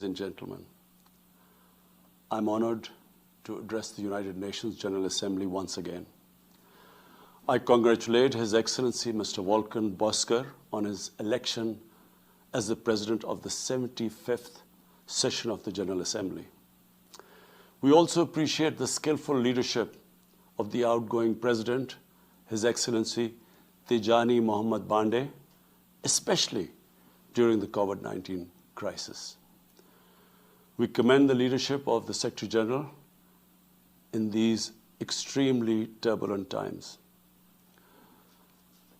and gentlemen, I'm honored to address the United Nations General Assembly once again. I congratulate His Excellency Mr. Volkan Bozkır on his election as the President of the 75th session of the General Assembly. We also appreciate the skillful leadership of the outgoing President, His Excellency Tijani Mohammad Bande, especially during the COVID-19 crisis. We commend the leadership of the Secretary General in these extremely turbulent times.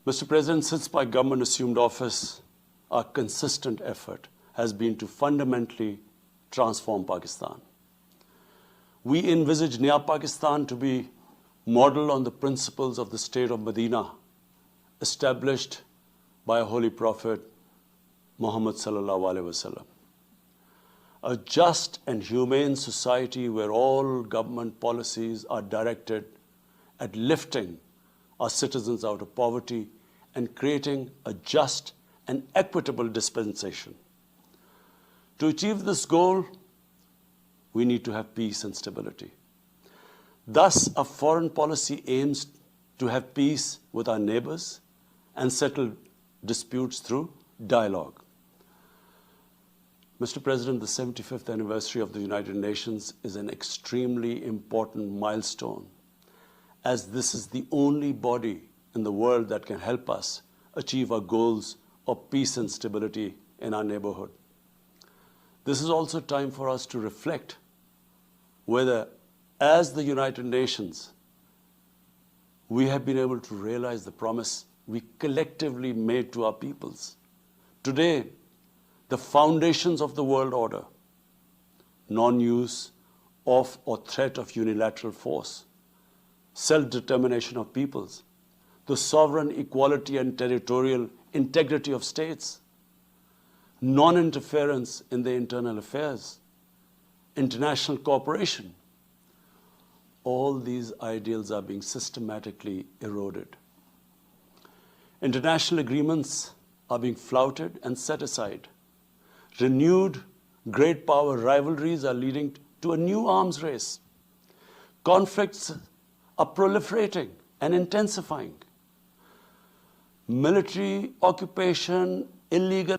Mr. President, since my government assumed office, our consistent effort has been to fundamentally transform Pakistan. We envisage Naya Pakistan to be modeled on the principles of the state of Medina, established by a holy prophet, Muhammad sallallahu alaihi wasallam. A just and humane society where all government policies are directed at lifting our citizens out of poverty and creating a just and equitable dispensation. To achieve this goal, we need to have peace and stability. Thus, our foreign policy aims to have peace with our neighbors and settle disputes through dialogue. Mr. President, the 75th anniversary of the United Nations is an extremely important milestone, as this is the only body in the world that can help us achieve our goals of peace and stability in our neighborhood. This is also time for us to reflect whether, as the United Nations, we have been able to realize the promise we collectively made to our peoples. Today, the foundations of the world order, non-use of or threat of unilateral force, self-determination of peoples, the sovereign equality and territorial integrity of states, non-interference in their internal affairs, international cooperation. All these ideals are being systematically eroded. International agreements are being flouted and set aside. Renewed great power rivalries are leading to a new arms race. Conflicts are proliferating and intensifying. Military occupation, illegal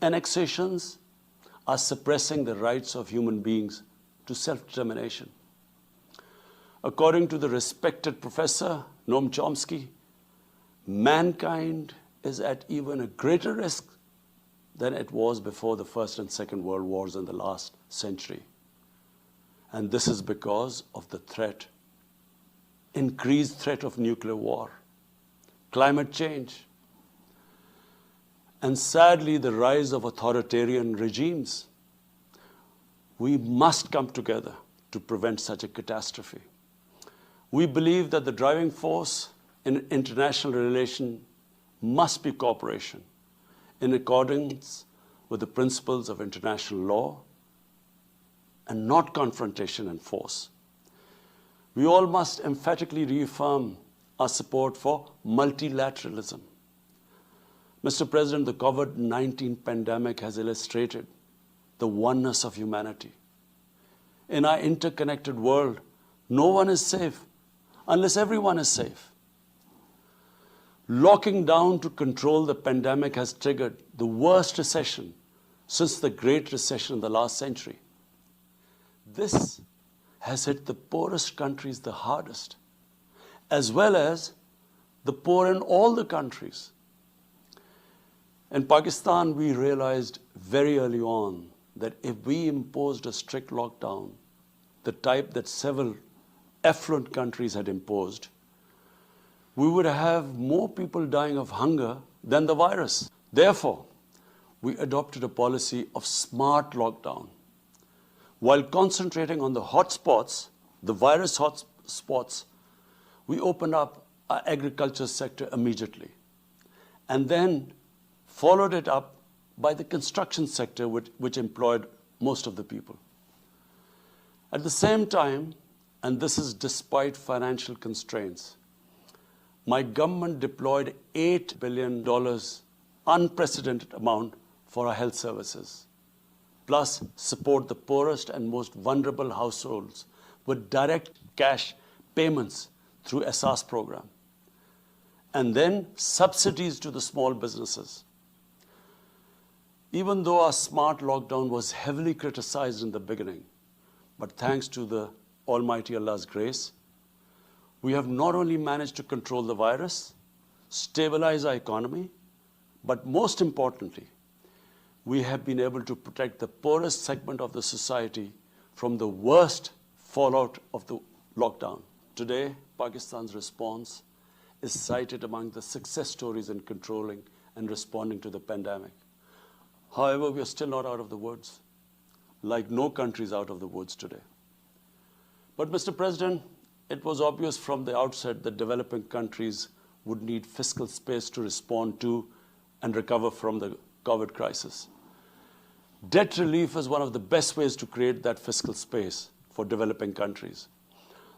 annexations are suppressing the rights of human beings to self-determination. According to the respected professor Noam Chomsky, mankind is at even a greater risk than it was before the First and Second World Wars in the last century. And this is because of the threat, increased threat of nuclear war, climate change, and sadly the rise of authoritarian regimes. We must come together to prevent such a catastrophe. We believe that the driving force in international relations must be cooperation, in accordance with the principles of international law and not confrontation and force. We all must emphatically reaffirm our support for multilateralism. Mr. President, the COVID-19 pandemic has illustrated the oneness of humanity. In our interconnected world, no one is safe unless everyone is safe. Locking down to control the pandemic has triggered the worst recession since the Great Recession in the last century. This has hit the poorest countries the hardest, as well as the poor in all the countries. In Pakistan, we realized very early on that if we imposed a strict lockdown, the type that several affluent countries had imposed, we would have more people dying of hunger than the virus. Therefore, we adopted a policy of smart lockdown. While concentrating on the hotspots, the virus hotspots, we opened up our agriculture sector immediately, and then followed it up by the construction sector, which employed most of the people. At the same time, and this is despite financial constraints, my government deployed $8 billion, unprecedented amount, for our health services. plus support the poorest and most vulnerable households with direct cash payments through SR's program. And then subsidies to the small businesses. Even though our smart lockdown was heavily criticized in the beginning, but thanks to the Almighty Allah's grace, we have not only managed to control the virus, stabilize our economy, but most importantly, we have been able to protect the poorest segment of the society from the worst fallout of the lockdown. Today, Pakistan's response is cited among the success stories in controlling and responding to the pandemic. However, we are still not out of the woods, like no country is out of the woods today. But Mr. President, it was obvious from the outset that developing countries would need fiscal space to respond to and recover from the COVID crisis. Debt relief is one of the best ways to create that fiscal space for developing countries.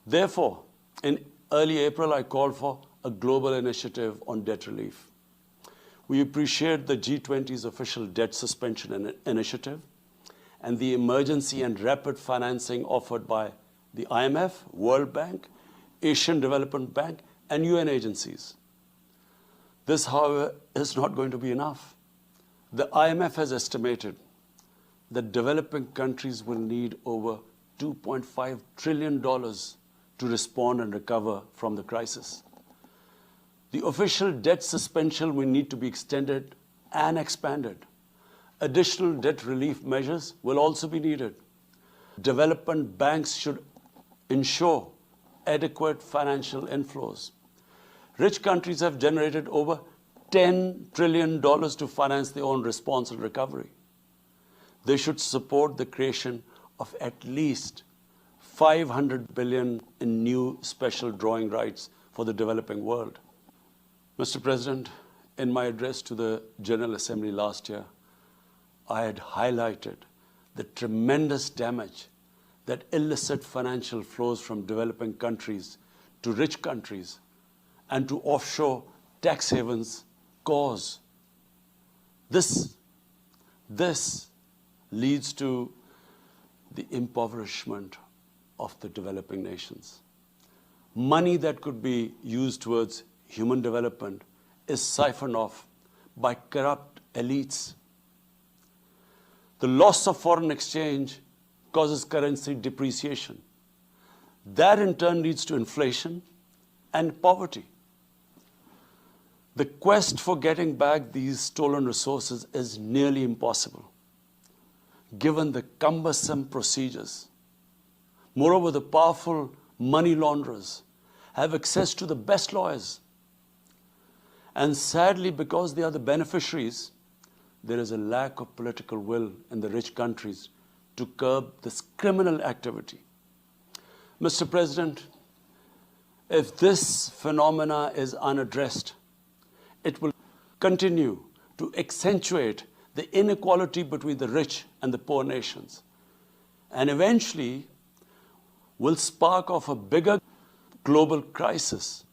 Therefore, in early April, I called for a global initiative on debt relief. We appreciate the G20's official debt suspension initiative and the emergency and rapid financing offered by the IMF, World Bank, Asian Development Bank, and UN agencies. This, however, is not going to be enough. The IMF has estimated that developing countries will need over $2.5 trillion to respond and recover from the crisis. The official debt suspension will need to be extended and expanded. Additional debt relief measures will also be needed. Development banks should ensure adequate financial inflows. Rich countries have generated over $10 trillion to finance their own response and recovery. They should support the creation of at least $500 billion in new special drawing rights for the developing world. Mr. President, in my address to the General Assembly last year, I had highlighted the tremendous damage that illicit financial flows from developing countries to rich countries and to offshore tax havens cause. This leads to the impoverishment of the developing nations. Money that could be used towards human development is siphoned off by corrupt elites. The loss of foreign exchange causes currency depreciation. That in turn leads to inflation and poverty. The quest for getting back these stolen resources is nearly impossible, given the cumbersome procedures. Moreover, the powerful money launderers have access to the best lawyers. And sadly, because they are the beneficiaries, there is a lack of political will in the rich countries to curb this criminal activity. Mr. President, if this phenomena is unaddressed, it will continue to accentuate the inequality between the rich and the poor nations, and eventually will spark off a bigger global crisis,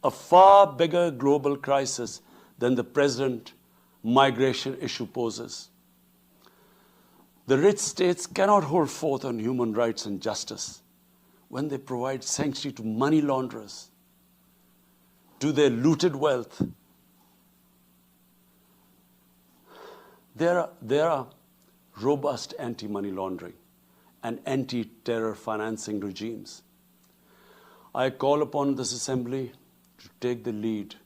a far bigger global crisis than the present migration issue poses. The rich states cannot hold forth on human rights and justice when they provide sanctuary to money launderers, to their looted wealth. There are robust anti-money laundering and anti-terror financing regimes. I call upon this Assembly to take the lead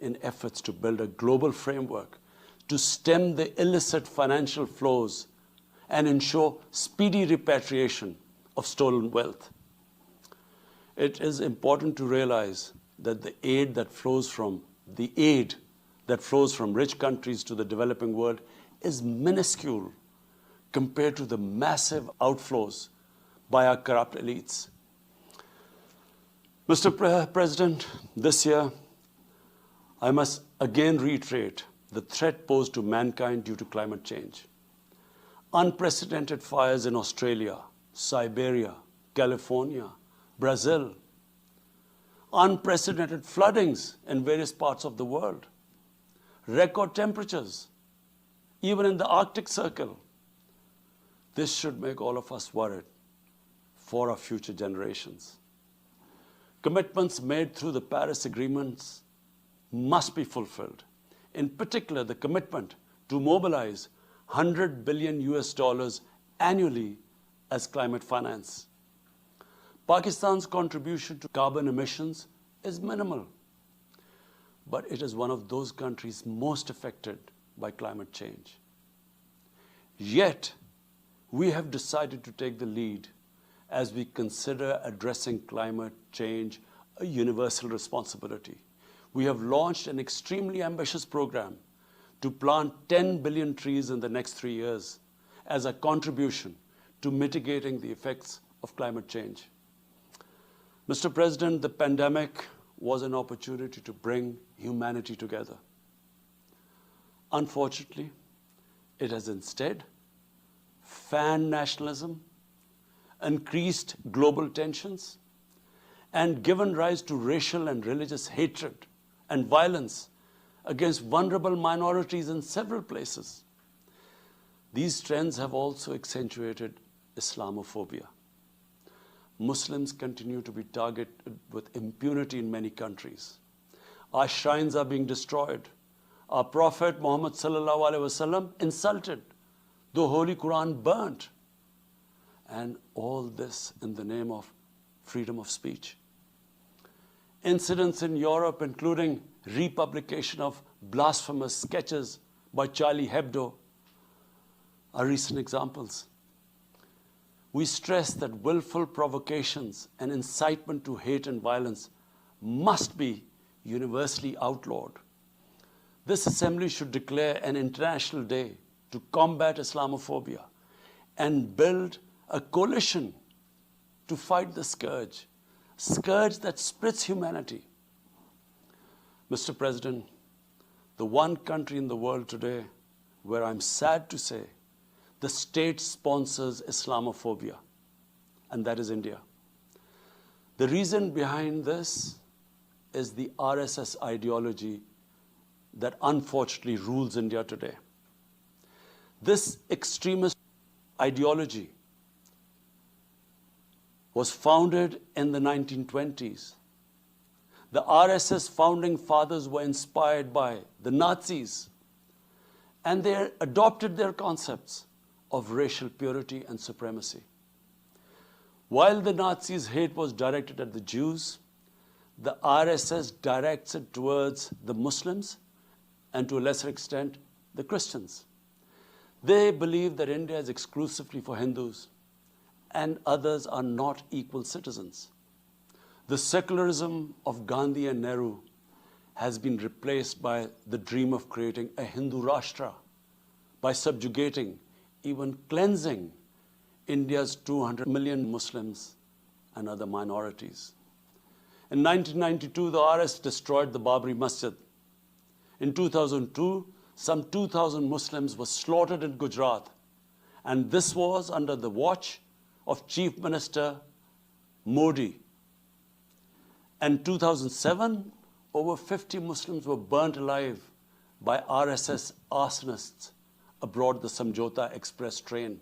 in efforts to build a global framework to stem the illicit financial flows and ensure speedy repatriation of stolen wealth. It is important to realize that the aid that flows from rich countries to the developing world is minuscule compared to the massive outflows by our corrupt elites. Mr. President, this year, I must again reiterate the threat posed to mankind due to climate change. Unprecedented fires in Australia, Siberia, California, Brazil. Unprecedented floodings in various parts of the world. Record temperatures, even in the Arctic Circle. This should make all of us worried for our future generations. Commitments made through the Paris agreements must be fulfilled. In particular, the commitment to mobilize $100 billion annually as climate finance. Pakistan's contribution to carbon emissions is minimal, but it is one of those countries most affected by climate change. Yet, we have decided to take the lead as we consider addressing climate change a universal responsibility. We have launched an extremely ambitious program to plant 10 billion trees in the next 3 years as a contribution to mitigating the effects of climate change. Mr. President, the pandemic was an opportunity to bring humanity together. Unfortunately, it has instead fanned nationalism, increased global tensions, and given rise to racial and religious hatred and violence against vulnerable minorities in several places. These trends have also accentuated Islamophobia. Muslims continue to be targeted with impunity in many countries. Our shrines are being destroyed. Our Prophet Muhammad sallallahu alaihi wasallam insulted. The Holy Quran burnt. And all this in the name of freedom of speech. Incidents in Europe, including republication of blasphemous sketches by Charlie Hebdo, are recent examples. We stress that willful provocations and incitement to hate and violence must be universally outlawed. This assembly should declare an international day to combat Islamophobia and build a coalition to fight the scourge that splits humanity. Mr. President, the one country in the world today where I'm sad to say the state sponsors Islamophobia, and that is India. The reason behind this is the RSS ideology that unfortunately rules India today. This extremist ideology was founded in the 1920s. The RSS founding fathers were inspired by the Nazis, and they adopted their concepts of racial purity and supremacy. While the Nazis' hate was directed at the Jews, the RSS directs it towards the Muslims and to a lesser extent, the Christians. They believe that India is exclusively for Hindus and others are not equal citizens. The secularism of Gandhi and Nehru has been replaced by the dream of creating a Hindu Rashtra by subjugating, even cleansing, India's 200 million Muslims and other minorities. In 1992, the RS destroyed the Babri Masjid. In 2002, some 2,000 Muslims were slaughtered in Gujarat, and this was under the watch of Chief Minister Modi. In 2007, over 50 Muslims were burnt alive by RSS arsonists aboard the Samjhauta Express train.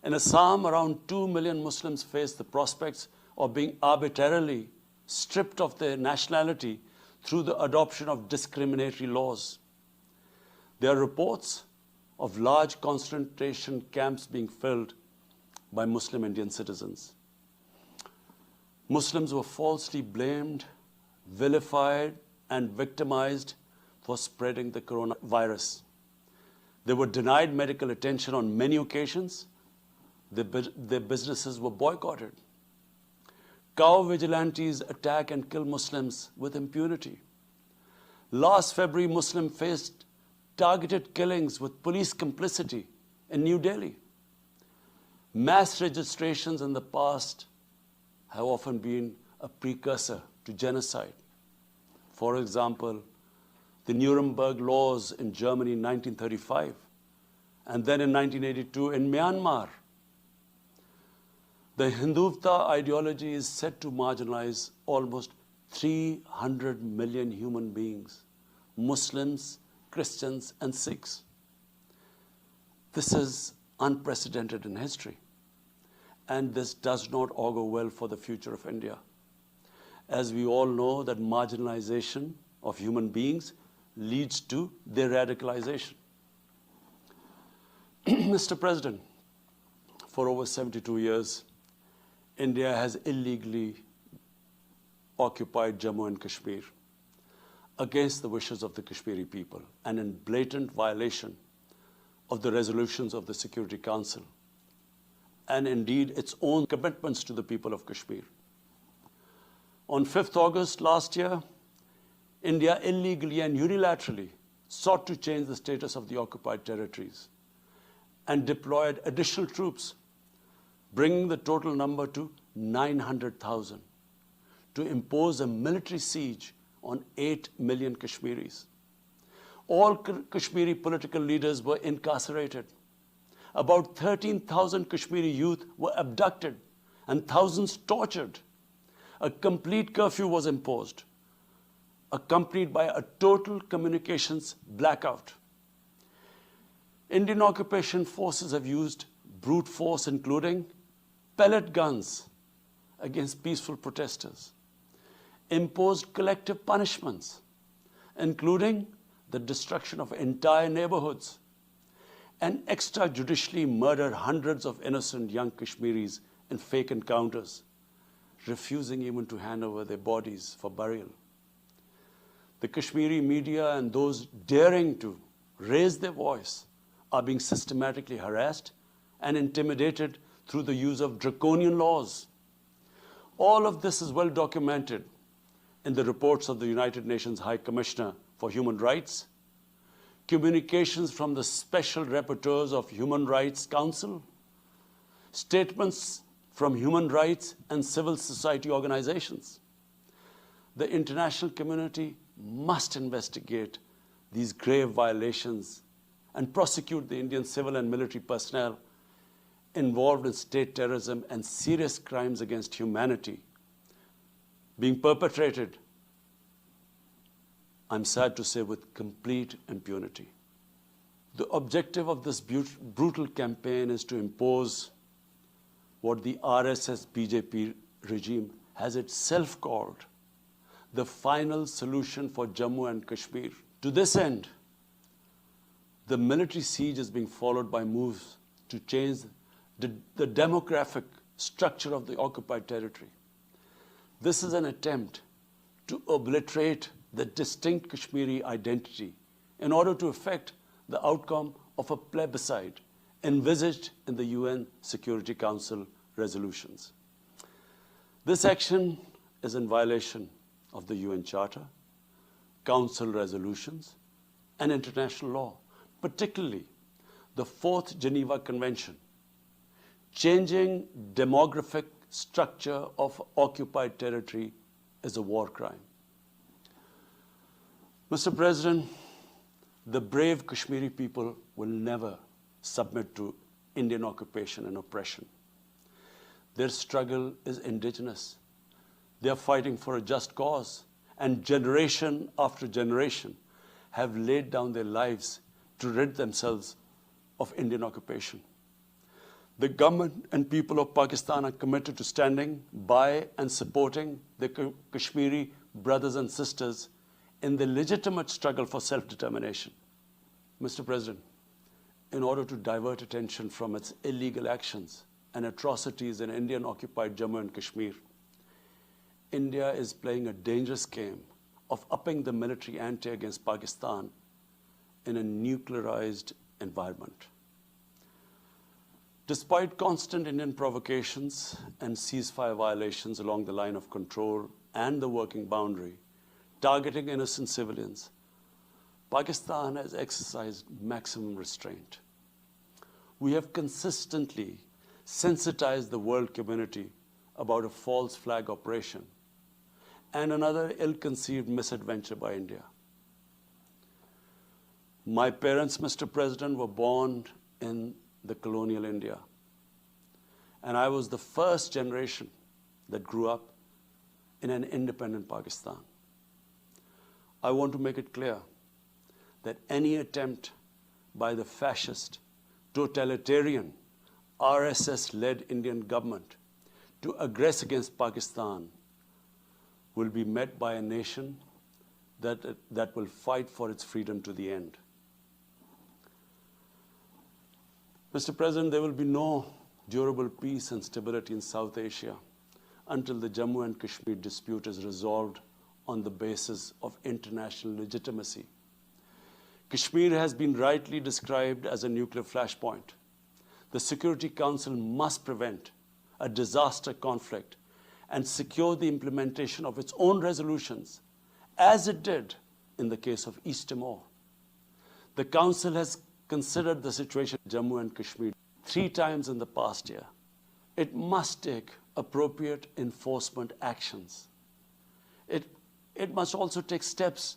In Assam, around 2 million Muslims face the prospects of being arbitrarily stripped of their nationality through the adoption of discriminatory laws. There are reports of large concentration camps being filled by Muslim Indian citizens. Muslims were falsely blamed, vilified, and victimized for spreading the coronavirus. They were denied medical attention on many occasions. Their businesses were boycotted. Cow vigilantes attack and kill Muslims with impunity. Last February, Muslims faced targeted killings with police complicity in New Delhi. Mass registrations in the past have often been a precursor to genocide. For example, the Nuremberg laws in Germany in 1935, and then in 1982 in Myanmar. The Hindutva ideology is set to marginalize almost 300 million human beings, Muslims, Christians, and Sikhs. This is unprecedented in history. And this does not augur well for the future of India. As we all know, that marginalization of human beings leads to their radicalization. Mr. President, for over 72 years, India has illegally occupied Jammu and Kashmir against the wishes of the Kashmiri people and in blatant violation of the resolutions of the Security Council and indeed its own commitments to the people of Kashmir. On 5th August last year, India illegally and unilaterally sought to change the status of the occupied territories and deployed additional troops, bringing the total number to 900,000, to impose a military siege on 8 million Kashmiris. All Kashmiri political leaders were incarcerated. About 13,000 Kashmiri youth were abducted and thousands tortured. A complete curfew was imposed, accompanied by a total communications blackout. Indian occupation forces have used brute force, including pellet guns against peaceful protesters, imposed collective punishments, including the destruction of entire neighborhoods, and extrajudicially murdered hundreds of innocent young Kashmiris in fake encounters, refusing even to hand over their bodies for burial. The Kashmiri media and those daring to raise their voice are being systematically harassed and intimidated through the use of draconian laws. All of this is well documented in the reports of the United Nations High Commissioner for Human Rights, communications from the Special Rapporteurs of Human Rights Council, statements from human rights and civil society organizations. The international community must investigate these grave violations and prosecute the Indian civil and military personnel involved in state terrorism and serious crimes against humanity being perpetrated, I'm sad to say, with complete impunity. The objective of this brutal campaign is to impose what the RSS BJP regime has itself called the final solution for Jammu and Kashmir. To this end, the military siege is being followed by moves to change the demographic structure of the occupied territory. This is an attempt to obliterate the distinct Kashmiri identity in order to effect the outcome of a plebiscite envisaged in the UN Security Council resolutions. This action is in violation of the UN Charter, Council resolutions, and international law, particularly the 4th Geneva Convention. Changing demographic structure of occupied territory is a war crime. Mr. President, the brave Kashmiri people will never submit to Indian occupation and oppression. Their struggle is indigenous. They are fighting for a just cause, and generation after generation have laid down their lives to rid themselves of Indian occupation. The government and people of Pakistan are committed to standing by and supporting their Kashmiri brothers and sisters in the legitimate struggle for self-determination. Mr. President, in order to divert attention from its illegal actions and atrocities in Indian-occupied Jammu and Kashmir, India is playing a dangerous game of upping the military ante against Pakistan in a nuclearized environment. Despite constant Indian provocations and ceasefire violations along the line of control and the working boundary, targeting innocent civilians, Pakistan has exercised maximum restraint. We have consistently sensitized the world community about a false flag operation and another ill-conceived misadventure by India. My parents, Mr. President, were born in the colonial India, and I was the first generation that grew up in an independent Pakistan. I want to make it clear that any attempt by the fascist totalitarian, RSS-led Indian government to aggress against Pakistan will be met by a nation that will fight for its freedom to the end. Mr. President, there will be no durable peace and stability in South Asia until the Jammu and Kashmir dispute is resolved on the basis of international legitimacy. Kashmir has been rightly described as a nuclear flashpoint. The Security Council must prevent a disaster conflict and secure the implementation of its own resolutions, as it did in the case of East Timor. The Council has considered the situation in Jammu and Kashmir 3 times in the past year. It must take appropriate enforcement actions. It must also take steps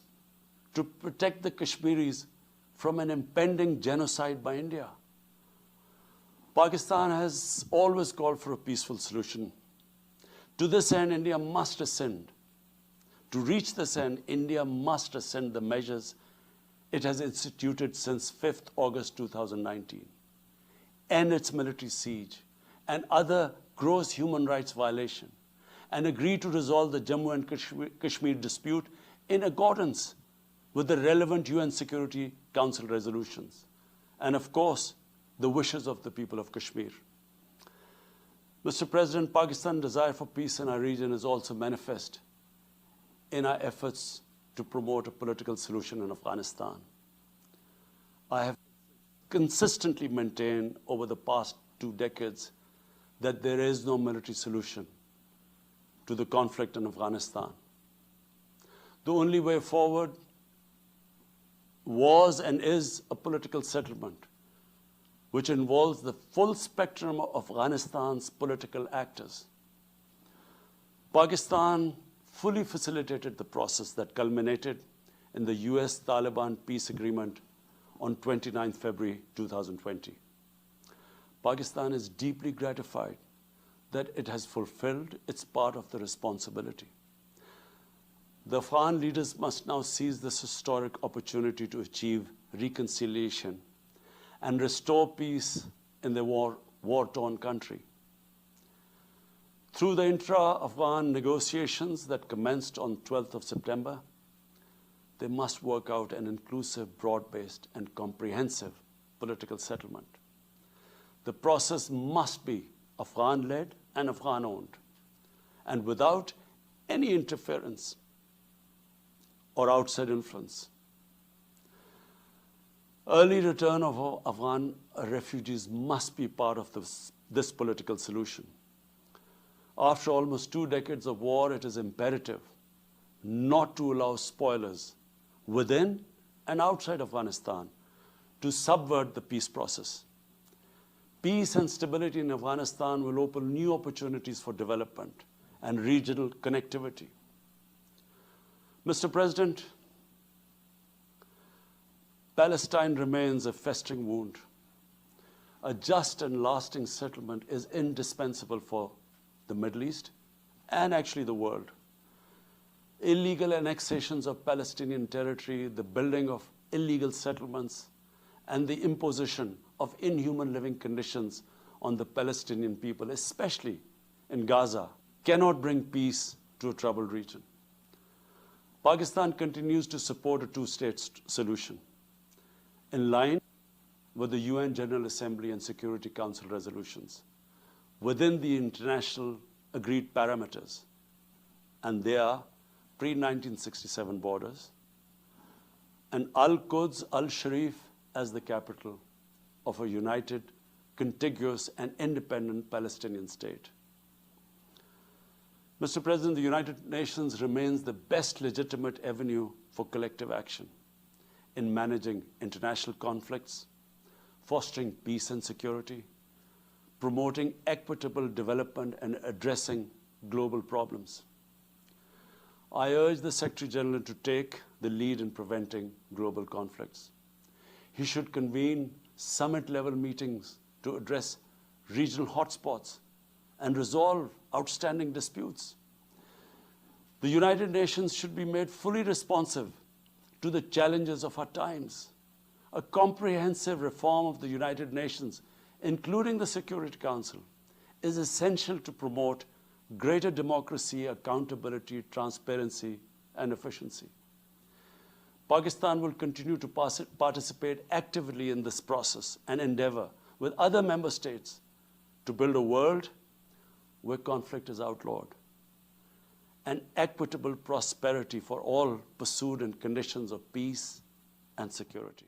to protect the Kashmiris from an impending genocide by India. Pakistan has always called for a peaceful solution. To this end, India must ascend. To reach this end, India must ascend the measures it has instituted since 5th August 2019, end its military siege and other gross human rights violation, and agree to resolve the Jammu and Kashmir dispute in accordance with the relevant UN Security Council resolutions, and of course, the wishes of the people of Kashmir. Mr. President, Pakistan's desire for peace in our region is also manifest in our efforts to promote a political solution in Afghanistan. I have consistently maintained over the past 2 decades that there is no military solution to the conflict in Afghanistan. The only way forward was and is a political settlement, which involves the full spectrum of Afghanistan's political actors. Pakistan fully facilitated the process that culminated in the US-Taliban peace agreement on 29 February 2020. Pakistan is deeply gratified that it has fulfilled its part of the responsibility. The Afghan leaders must now seize this historic opportunity to achieve reconciliation and restore peace in the war-torn country. Through the intra-Afghan negotiations that commenced on 12th of September, they must work out an inclusive, broad-based, and comprehensive political settlement. The process must be Afghan-led and Afghan-owned, and without any interference or outside influence. Early return of Afghan refugees must be part of this political solution. After almost 2 decades of war, it is imperative not to allow spoilers within and outside Afghanistan to subvert the peace process. Peace and stability in Afghanistan will open new opportunities for development and regional connectivity. Mr. President, Palestine remains a festering wound. A just and lasting settlement is indispensable for the Middle East and actually the world. Illegal annexations of Palestinian territory, the building of illegal settlements, and the imposition of inhuman living conditions on the Palestinian people, especially in Gaza, cannot bring peace to a troubled region. Pakistan continues to support a 2-state solution in line with the UN General Assembly and Security Council resolutions within the international agreed parameters, and they are pre-1967 borders, and Al-Quds, Al-Sharif as the capital of a united, contiguous, and independent Palestinian state. Mr. President, the United Nations remains the best legitimate avenue for collective action in managing international conflicts, fostering peace and security, promoting equitable development, and addressing global problems. I urge the Secretary General to take the lead in preventing global conflicts. He should convene summit-level meetings to address regional hotspots and resolve outstanding disputes. The United Nations should be made fully responsive to the challenges of our times. A comprehensive reform of the United Nations, including the Security Council, is essential to promote greater democracy, accountability, transparency, and efficiency. Pakistan will continue to participate actively in this process and endeavor with other member states to build a world where conflict is outlawed and equitable prosperity for all pursued in conditions of peace and security.